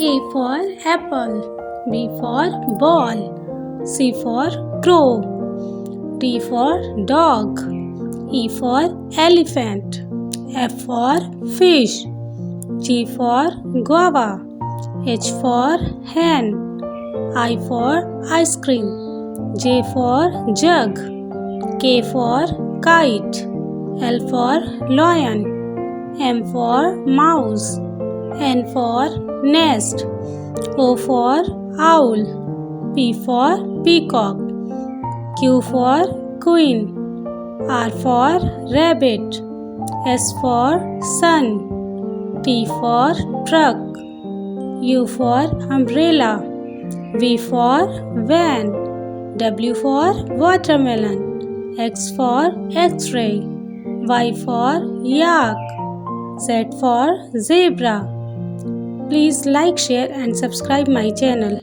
A for apple, B for ball, C for crow, D for dog, E for elephant, F for fish, G for guava, H for hen, I for ice cream, J for jug, K for kite, L for lion, M for mouse, N for nest, O for owl, P for peacock, Q for queen, R for rabbit, S for sun, T for truck, U for umbrella, V for van, W for watermelon, X for X-ray, Y for yak, Z for zebra. Please like, share and subscribe my channel.